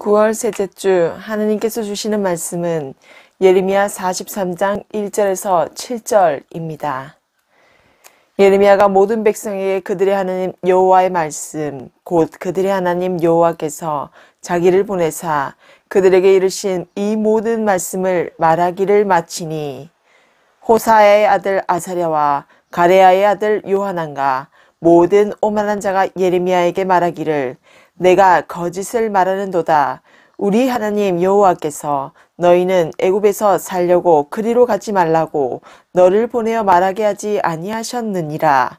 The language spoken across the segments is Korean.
9월 셋째 주 하나님께서 주시는 말씀은 예레미야 43장 1절에서 7절입니다. 예레미야가 모든 백성에게 그들의 하나님 여호와의 말씀 곧 그들의 하나님 여호와께서 자기를 보내사 그들에게 이르신 이 모든 말씀을 말하기를 마치니 호사야의 아들 아사랴와 가레야의 아들 요하난과 모든 오만한 자가 예레미야에게 말하기를 내가 거짓을 말하는도다. 우리 하나님 여호와께서 너희는 애굽에서 살려고 그리로 가지 말라고 너를 보내어 말하게 하지 아니하셨느니라.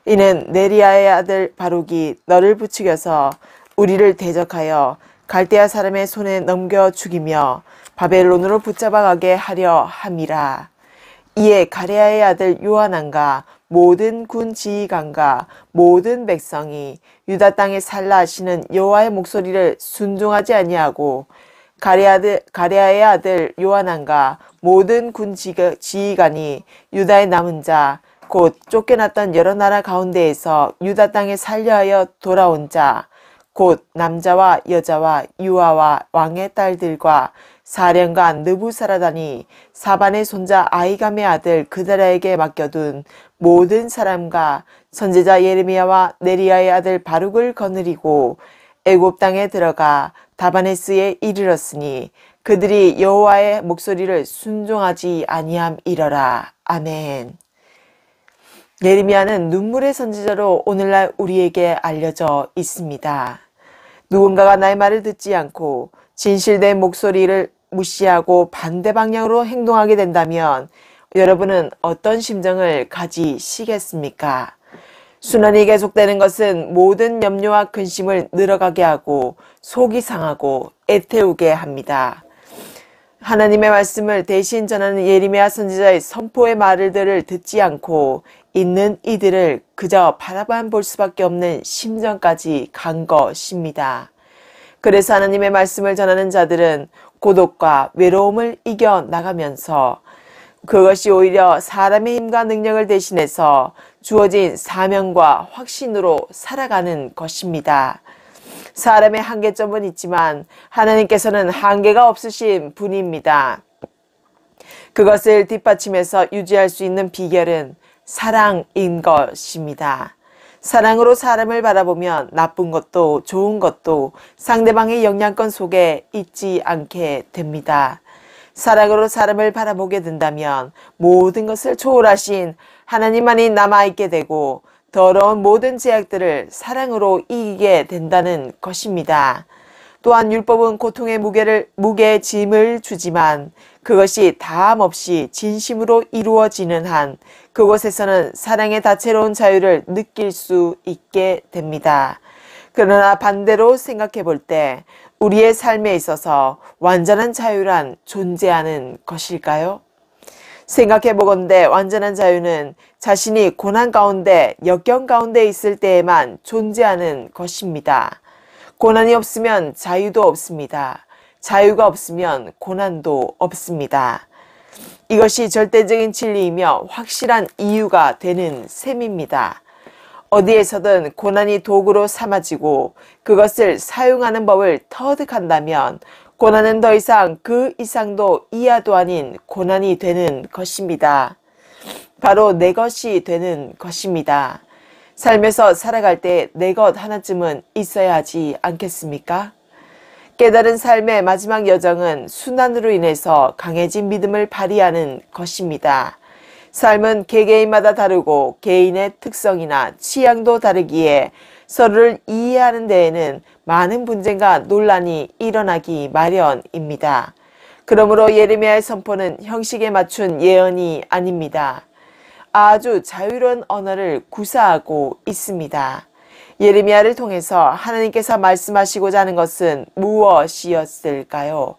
이는 네리야의 아들 바룩이 너를 부추겨서 우리를 대적하여 갈대아 사람의 손에 넘겨 죽이며 바벨론으로 붙잡아 가게 하려 함이라. 이에 가레야의 아들 요하난과 모든 군 지휘관과 모든 백성이 유다 땅에 살라 하시는 여호와의 목소리를 순종하지 아니하고 가레야의 아들 요하난과 모든 군 지휘관이 유다의 남은 자 곧 쫓겨났던 여러 나라 가운데에서 유다 땅에 살려하여 돌아온 자 곧 남자와 여자와 유아와 왕의 딸들과 사령관 느부사라다니 사반의 손자 아히감의 아들 그다랴에게 맡겨둔 모든 사람과 선지자 예레미야와 네리야의 아들 바룩을 거느리고 애굽 땅에 들어가 다바네스에 이르렀으니 그들이 여호와의 목소리를 순종하지 아니함이러라. 아멘. 예레미야는 눈물의 선지자로 오늘날 우리에게 알려져 있습니다. 누군가가 나의 말을 듣지 않고 진실된 목소리를 무시하고 반대 방향으로 행동하게 된다면 여러분은 어떤 심정을 가지시겠습니까? 순환이 계속되는 것은 모든 염려와 근심을 늘어가게 하고 속이 상하고 애태우게 합니다. 하나님의 말씀을 대신 전하는 예레미야 선지자의 선포의 말들을 듣지 않고 있는 이들을 그저 바라만 볼 수밖에 없는 심정까지 간 것입니다. 그래서 하나님의 말씀을 전하는 자들은 고독과 외로움을 이겨나가면서 그것이 오히려 사람의 힘과 능력을 대신해서 주어진 사명과 확신으로 살아가는 것입니다. 사람의 한계점은 있지만 하나님께서는 한계가 없으신 분입니다. 그것을 뒷받침해서 유지할 수 있는 비결은 사랑인 것입니다. 사랑으로 사람을 바라보면 나쁜 것도 좋은 것도 상대방의 영향권 속에 있지 않게 됩니다. 사랑으로 사람을 바라보게 된다면 모든 것을 초월하신 하나님만이 남아있게 되고 더러운 모든 제약들을 사랑으로 이기게 된다는 것입니다. 또한 율법은 고통의 무게의 짐을 주지만 그것이 다함 없이 진심으로 이루어지는 한 그곳에서는 사랑의 다채로운 자유를 느낄 수 있게 됩니다. 그러나 반대로 생각해 볼 때 우리의 삶에 있어서 완전한 자유란 존재하는 것일까요? 생각해 보건대 완전한 자유는 자신이 고난 가운데 역경 가운데 있을 때에만 존재하는 것입니다. 고난이 없으면 자유도 없습니다. 자유가 없으면 고난도 없습니다. 이것이 절대적인 진리이며 확실한 이유가 되는 셈입니다. 어디에서든 고난이 도구로 삼아지고 그것을 사용하는 법을 터득한다면 고난은 더 이상 그 이상도 이하도 아닌 고난이 되는 것입니다. 바로 내 것이 되는 것입니다. 삶에서 살아갈 때 내 것 하나쯤은 있어야 하지 않겠습니까? 깨달은 삶의 마지막 여정은 순환으로 인해서 강해진 믿음을 발휘하는 것입니다. 삶은 개개인마다 다르고 개인의 특성이나 취향도 다르기에 서로를 이해하는 데에는 많은 분쟁과 논란이 일어나기 마련입니다. 그러므로 예레미야의 선포는 형식에 맞춘 예언이 아닙니다. 아주 자유로운 언어를 구사하고 있습니다. 예레미야를 통해서 하나님께서 말씀하시고자 하는 것은 무엇이었을까요?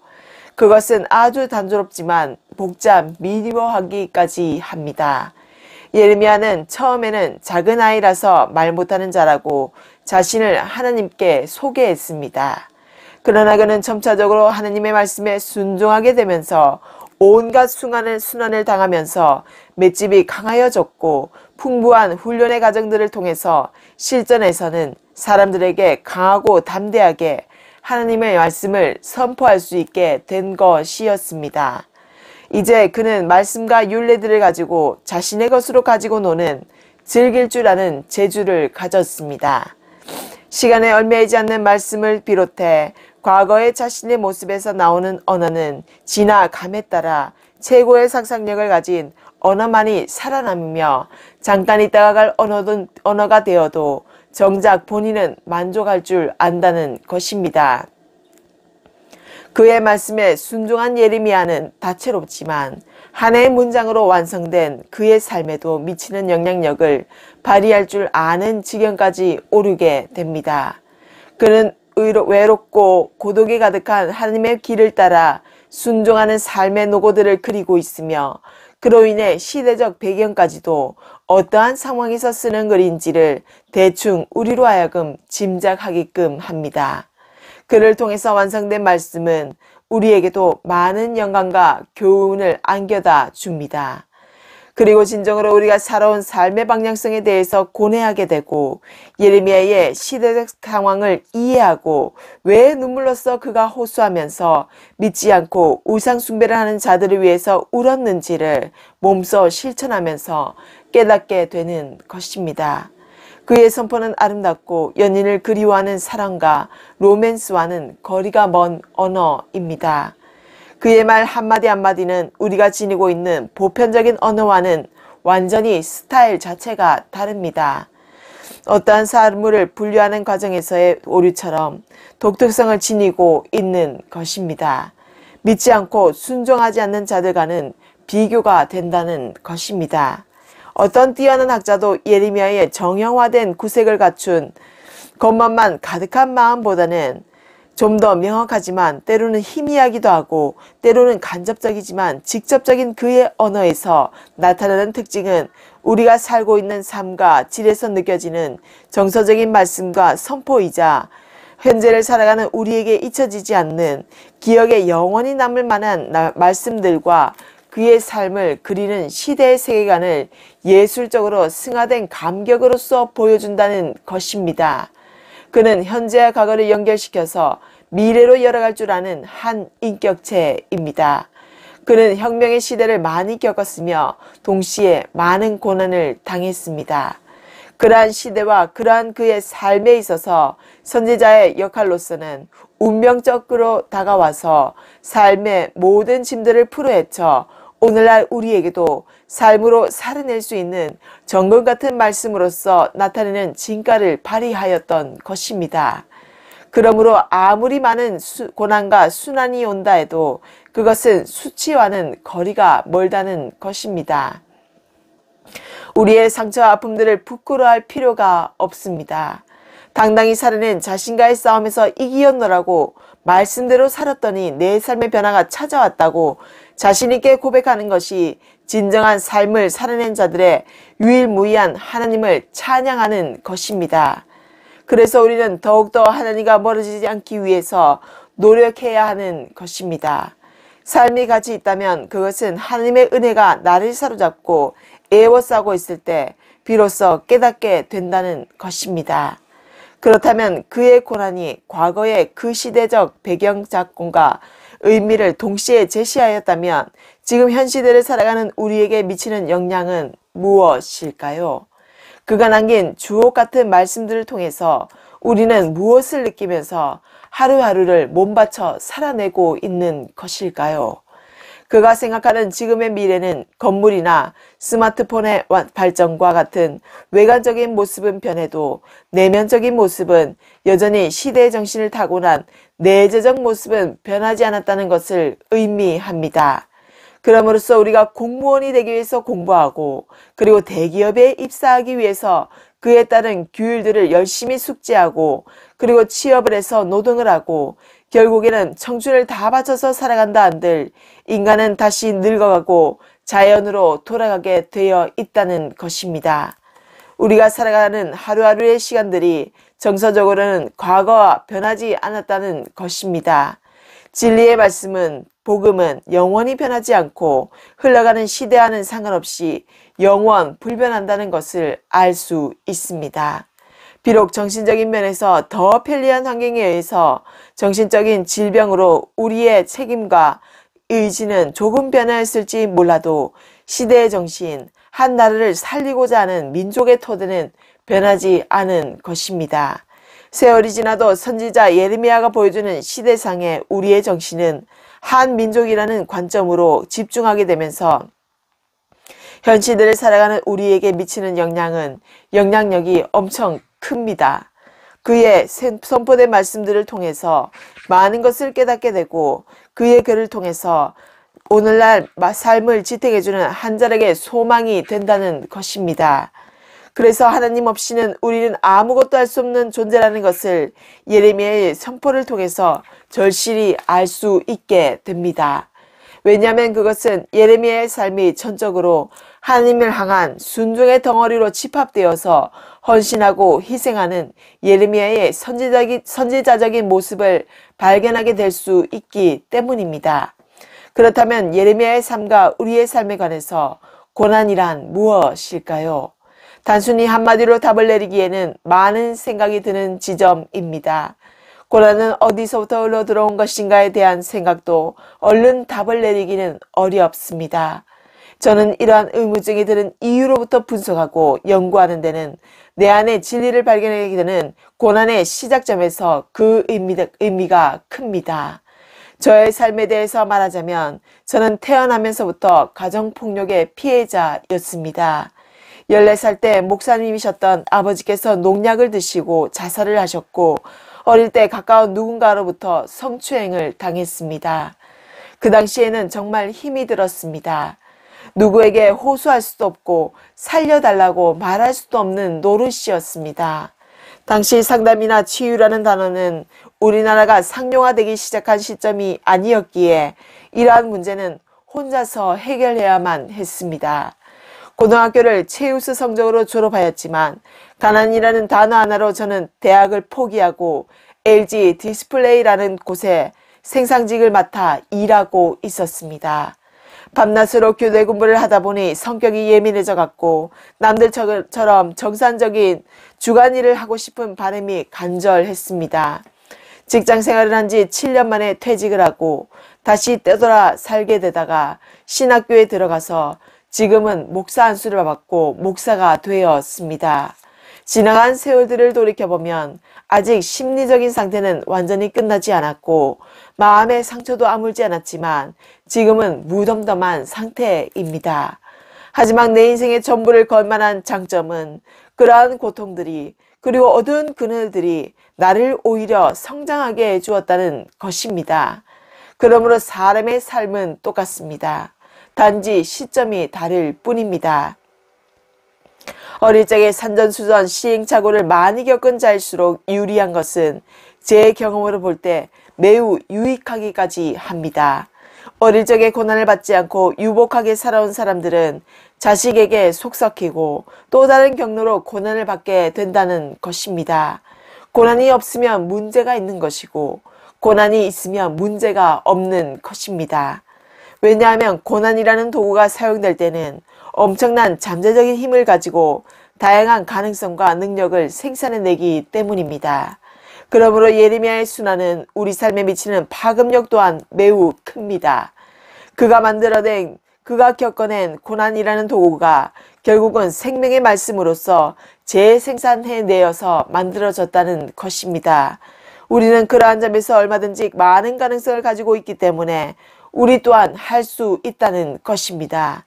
그것은 아주 단조롭지만 복잡 미묘하기까지 합니다. 예레미야는 처음에는 작은 아이라서 말 못하는 자라고 자신을 하나님께 소개했습니다. 그러나 그는 점차적으로 하나님의 말씀에 순종하게 되면서 온갖 순환을 당하면서 맷집이 강하여졌고 풍부한 훈련의 과정들을 통해서 실전에서는 사람들에게 강하고 담대하게 하나님의 말씀을 선포할 수 있게 된 것이었습니다. 이제 그는 말씀과 율례들을 가지고 자신의 것으로 가지고 노는 즐길 줄 아는 재주를 가졌습니다. 시간에 얽매이지 않는 말씀을 비롯해 과거의 자신의 모습에서 나오는 언어는 진화 감에 따라 최고의 상상력을 가진 언어만이 살아남으며 잠깐 있다가 갈 언어가 되어도 정작 본인은 만족할 줄 안다는 것입니다. 그의 말씀에 순종한 예레미야는 다채롭지만 하나의 문장으로 완성된 그의 삶에도 미치는 영향력을 발휘할 줄 아는 지경까지 오르게 됩니다. 그는 외롭고 고독이 가득한 하나님의 길을 따라 순종하는 삶의 노고들을 그리고 있으며 그로 인해 시대적 배경까지도 어떠한 상황에서 쓰는 글인지를 대충 우리로 하여금 짐작하게끔 합니다. 그를 통해서 완성된 말씀은 우리에게도 많은 영광과 교훈을 안겨다 줍니다. 그리고 진정으로 우리가 살아온 삶의 방향성에 대해서 고뇌하게 되고 예레미야의 시대적 상황을 이해하고 왜 눈물로써 그가 호소하면서 믿지 않고 우상 숭배를 하는 자들을 위해서 울었는지를 몸소 실천하면서 깨닫게 되는 것입니다. 그의 선포는 아름답고 연인을 그리워하는 사랑과 로맨스와는 거리가 먼 언어입니다. 그의 말 한마디 한마디는 우리가 지니고 있는 보편적인 언어와는 완전히 스타일 자체가 다릅니다. 어떠한 사물을 분류하는 과정에서의 오류처럼 독특성을 지니고 있는 것입니다. 믿지 않고 순종하지 않는 자들과는 비교가 된다는 것입니다. 어떤 뛰어난 학자도 예레미야의 정형화된 구색을 갖춘 겉멋만 가득한 마음보다는 좀 더 명확하지만 때로는 희미하기도 하고 때로는 간접적이지만 직접적인 그의 언어에서 나타나는 특징은 우리가 살고 있는 삶과 질에서 느껴지는 정서적인 말씀과 선포이자 현재를 살아가는 우리에게 잊혀지지 않는 기억에 영원히 남을 만한 말씀들과 그의 삶을 그리는 시대의 세계관을 예술적으로 승화된 감격으로서 보여준다는 것입니다. 그는 현재와 과거를 연결시켜서 미래로 열어갈 줄 아는 한 인격체입니다. 그는 혁명의 시대를 많이 겪었으며 동시에 많은 고난을 당했습니다. 그러한 시대와 그러한 그의 삶에 있어서 선지자의 역할로서는 운명적으로 다가와서 삶의 모든 짐들을 풀어헤쳐 오늘날 우리에게도 삶으로 살아낼 수 있는 정글 같은 말씀으로서 나타내는 진가를 발휘하였던 것입니다. 그러므로 아무리 많은 고난과 순환이 온다 해도 그것은 수치와는 거리가 멀다는 것입니다. 우리의 상처와 아픔들을 부끄러워할 필요가 없습니다. 당당히 살아낸 자신과의 싸움에서 이기었노라고 말씀대로 살았더니 내 삶의 변화가 찾아왔다고 자신있게 고백하는 것이 진정한 삶을 살아낸 자들의 유일무이한 하나님을 찬양하는 것입니다. 그래서 우리는 더욱더 하나님과 멀어지지 않기 위해서 노력해야 하는 것입니다. 삶이 가치 있다면 그것은 하나님의 은혜가 나를 사로잡고 애워싸고 있을 때 비로소 깨닫게 된다는 것입니다. 그렇다면 그의 고난이 과거의 그 시대적 배경 작품과 의미를 동시에 제시하였다면 지금 현 시대를 살아가는 우리에게 미치는 영향은 무엇일까요? 그가 남긴 주옥 같은 말씀들을 통해서 우리는 무엇을 느끼면서 하루하루를 몸바쳐 살아내고 있는 것일까요? 그가 생각하는 지금의 미래는 건물이나 스마트폰의 발전과 같은 외관적인 모습은 변해도 내면적인 모습은 여전히 시대의 정신을 타고난 내재적 모습은 변하지 않았다는 것을 의미합니다. 그럼으로써 우리가 공무원이 되기 위해서 공부하고 그리고 대기업에 입사하기 위해서 그에 따른 규율들을 열심히 숙지하고 그리고 취업을 해서 노동을 하고 결국에는 청춘을 다 바쳐서 살아간다 한들 인간은 다시 늙어가고 자연으로 돌아가게 되어 있다는 것입니다. 우리가 살아가는 하루하루의 시간들이 정서적으로는 과거와 변하지 않았다는 것입니다. 진리의 말씀은 복음은 영원히 변하지 않고 흘러가는 시대와는 상관없이 영원 불변한다는 것을 알 수 있습니다. 비록 정신적인 면에서 더 편리한 환경에 의해서 정신적인 질병으로 우리의 책임과 의지는 조금 변화했을지 몰라도 시대의 정신, 한 나라를 살리고자 하는 민족의 토대는 변하지 않은 것입니다. 세월이 지나도 선지자 예레미야가 보여주는 시대상의 우리의 정신은 한 민족이라는 관점으로 집중하게 되면서 현 시대를 살아가는 우리에게 미치는 영향력이 엄청 큽니다. 그의 선포된 말씀들을 통해서 많은 것을 깨닫게 되고 그의 글을 통해서 오늘날 삶을 지탱해주는 한자락의 소망이 된다는 것입니다. 그래서 하나님 없이는 우리는 아무것도 할 수 없는 존재라는 것을 예레미야의 선포를 통해서 절실히 알 수 있게 됩니다. 왜냐하면 그것은 예레미야의 삶이 전적으로 하나님을 향한 순종의 덩어리로 집합되어서 헌신하고 희생하는 예레미야의 선지자적인 모습을 발견하게 될 수 있기 때문입니다. 그렇다면 예레미야의 삶과 우리의 삶에 관해서 고난이란 무엇일까요? 단순히 한마디로 답을 내리기에는 많은 생각이 드는 지점입니다. 고난은 어디서부터 흘러들어온 것인가에 대한 생각도 얼른 답을 내리기는 어렵습니다. 저는 이러한 의무증이 드는 이유로부터 분석하고 연구하는 데는 내 안에 진리를 발견하게 되는 고난의 시작점에서 그 의미가 큽니다. 저의 삶에 대해서 말하자면 저는 태어나면서부터 가정폭력의 피해자였습니다. 14살 때 목사님이셨던 아버지께서 농약을 드시고 자살을 하셨고 어릴 때 가까운 누군가로부터 성추행을 당했습니다. 그 당시에는 정말 힘이 들었습니다. 누구에게 호소할 수도 없고 살려달라고 말할 수도 없는 노릇이었습니다. 당시 상담이나 치유라는 단어는 우리나라가 상용화되기 시작한 시점이 아니었기에 이러한 문제는 혼자서 해결해야만 했습니다. 고등학교를 최우수 성적으로 졸업하였지만 가난이라는 단어 하나로 저는 대학을 포기하고 LG 디스플레이라는 곳에 생산직을 맡아 일하고 있었습니다. 밤낮으로 교대 공부를 하다 보니 성격이 예민해져 갔고 남들처럼 정상적인 주간 일을 하고 싶은 바람이 간절했습니다. 직장 생활을 한 지 7년 만에 퇴직을 하고 다시 떼돌아 살게 되다가 신학교에 들어가서 지금은 목사 안수를 받고 목사가 되었습니다. 지나간 세월들을 돌이켜보면 아직 심리적인 상태는 완전히 끝나지 않았고 마음의 상처도 아물지 않았지만 지금은 무덤덤한 상태입니다. 하지만 내 인생의 전부를 걸 만한 장점은 그러한 고통들이 그리고 어두운 그늘들이 나를 오히려 성장하게 해주었다는 것입니다. 그러므로 사람의 삶은 똑같습니다. 단지 시점이 다를 뿐입니다. 어릴 적에 산전수전 시행착오를 많이 겪은 자일수록 유리한 것은 제 경험으로 볼 때 매우 유익하기까지 합니다. 어릴 적에 고난을 받지 않고 유복하게 살아온 사람들은 자식에게 속삭이고 또 다른 경로로 고난을 받게 된다는 것입니다. 고난이 없으면 문제가 있는 것이고 고난이 있으면 문제가 없는 것입니다. 왜냐하면 고난이라는 도구가 사용될 때는 엄청난 잠재적인 힘을 가지고 다양한 가능성과 능력을 생산해내기 때문입니다. 그러므로 예레미야의 순환은 우리 삶에 미치는 파급력 또한 매우 큽니다. 그가 겪어낸 고난이라는 도구가 결국은 생명의 말씀으로서 재생산해내어서 만들어졌다는 것입니다. 우리는 그러한 점에서 얼마든지 많은 가능성을 가지고 있기 때문에 우리 또한 할 수 있다는 것입니다.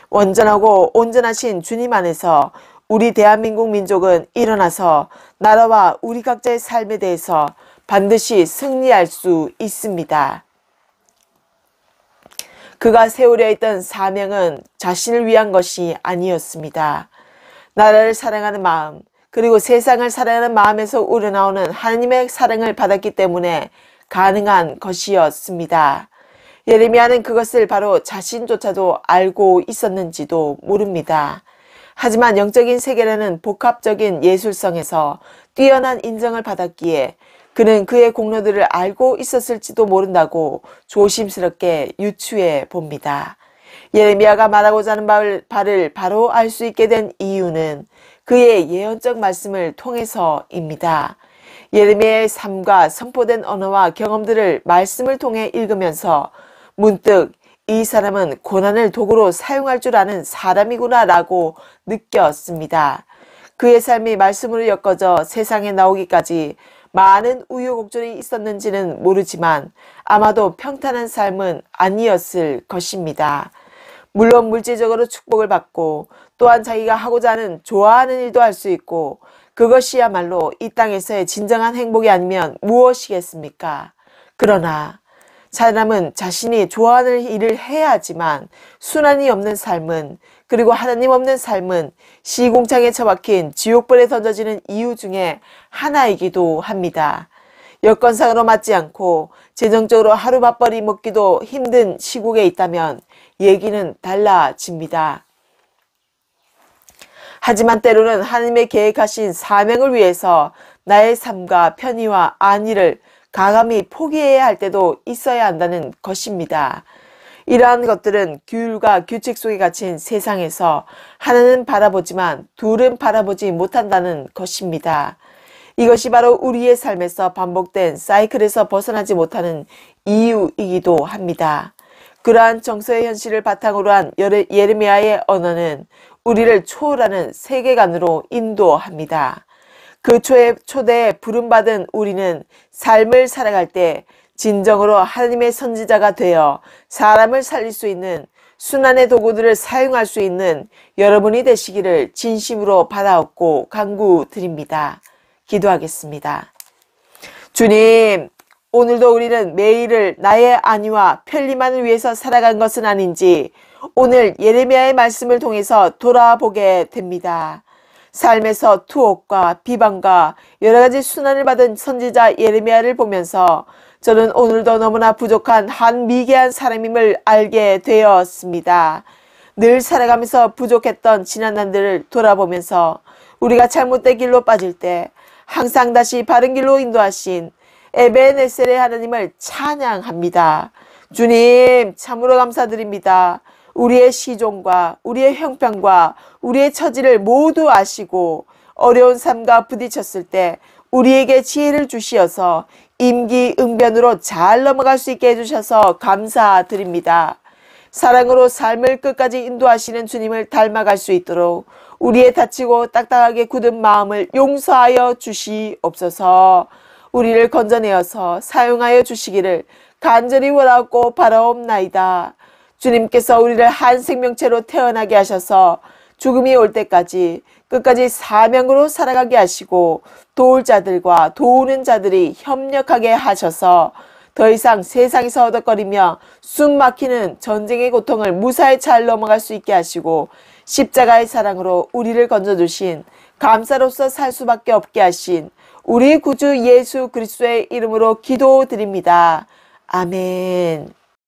온전하고 온전하신 주님 안에서 우리 대한민국 민족은 일어나서 나라와 우리 각자의 삶에 대해서 반드시 승리할 수 있습니다. 그가 세우려 했던 사명은 자신을 위한 것이 아니었습니다. 나라를 사랑하는 마음, 그리고 세상을 사랑하는 마음에서 우러나오는 하나님의 사랑을 받았기 때문에 가능한 것이었습니다. 예레미야는 그것을 바로 자신조차도 알고 있었는지도 모릅니다. 하지만 영적인 세계라는 복합적인 예술성에서 뛰어난 인정을 받았기에 그는 그의 공로들을 알고 있었을지도 모른다고 조심스럽게 유추해 봅니다. 예레미야가 말하고자 하는 바를 바로 알 수 있게 된 이유는 그의 예언적 말씀을 통해서입니다. 예레미야의 삶과 선포된 언어와 경험들을 말씀을 통해 읽으면서 문득 이 사람은 고난을 도구로 사용할 줄 아는 사람이구나 라고 느꼈습니다. 그의 삶이 말씀으로 엮어져 세상에 나오기까지 많은 우여곡절이 있었는지는 모르지만 아마도 평탄한 삶은 아니었을 것입니다. 물론 물질적으로 축복을 받고 또한 자기가 하고자 하는 좋아하는 일도 할 수 있고 그것이야말로 이 땅에서의 진정한 행복이 아니면 무엇이겠습니까? 그러나 사람은 자신이 좋아하는 일을 해야 하지만 순환이 없는 삶은, 그리고 하나님 없는 삶은 시궁창에 처박힌 지옥불에 던져지는 이유 중에 하나이기도 합니다. 여건상으로 맞지 않고 재정적으로 하루 밥벌이 먹기도 힘든 시국에 있다면 얘기는 달라집니다. 하지만 때로는 하나님의 계획하신 사명을 위해서 나의 삶과 편의와 안위를 가감히 포기해야 할 때도 있어야 한다는 것입니다. 이러한 것들은 규율과 규칙 속에 갇힌 세상에서 하나는 바라보지만 둘은 바라보지 못한다는 것입니다. 이것이 바로 우리의 삶에서 반복된 사이클에서 벗어나지 못하는 이유이기도 합니다. 그러한 정서의 현실을 바탕으로 한 예레미야의 언어는 우리를 초월하는 세계관으로 인도합니다. 그 초대에 부름받은 우리는 삶을 살아갈 때 진정으로 하나님의 선지자가 되어 사람을 살릴 수 있는 순환의 도구들을 사용할 수 있는 여러분이 되시기를 진심으로 바라옵고 간구드립니다. 기도하겠습니다. 주님, 오늘도 우리는 매일을 나의 안위와 편리만을 위해서 살아간 것은 아닌지 오늘 예레미야의 말씀을 통해서 돌아보게 됩니다. 삶에서 투옥과 비방과 여러가지 순환을 받은 선지자 예레미야를 보면서 저는 오늘도 너무나 부족한 한 미개한 사람임을 알게 되었습니다. 늘 살아가면서 부족했던 지난 날들을 돌아보면서 우리가 잘못된 길로 빠질 때 항상 다시 바른 길로 인도하신 에베네셀의 하나님을 찬양합니다. 주님, 참으로 감사드립니다. 우리의 시종과 우리의 형편과 우리의 처지를 모두 아시고 어려운 삶과 부딪혔을 때 우리에게 지혜를 주시어서 임기응변으로 잘 넘어갈 수 있게 해주셔서 감사드립니다. 사랑으로 삶을 끝까지 인도하시는 주님을 닮아갈 수 있도록 우리의 다치고 딱딱하게 굳은 마음을 용서하여 주시옵소서. 우리를 건져내어서 사용하여 주시기를 간절히 원하고 바라옵나이다. 주님께서 우리를 한 생명체로 태어나게 하셔서 죽음이 올 때까지 끝까지 사명으로 살아가게 하시고 도울 자들과 도우는 자들이 협력하게 하셔서 더 이상 세상에서 허덕거리며 숨 막히는 전쟁의 고통을 무사히 잘 넘어갈 수 있게 하시고 십자가의 사랑으로 우리를 건져주신 감사로서 살 수밖에 없게 하신 우리 구주 예수 그리스도의 이름으로 기도드립니다. 아멘.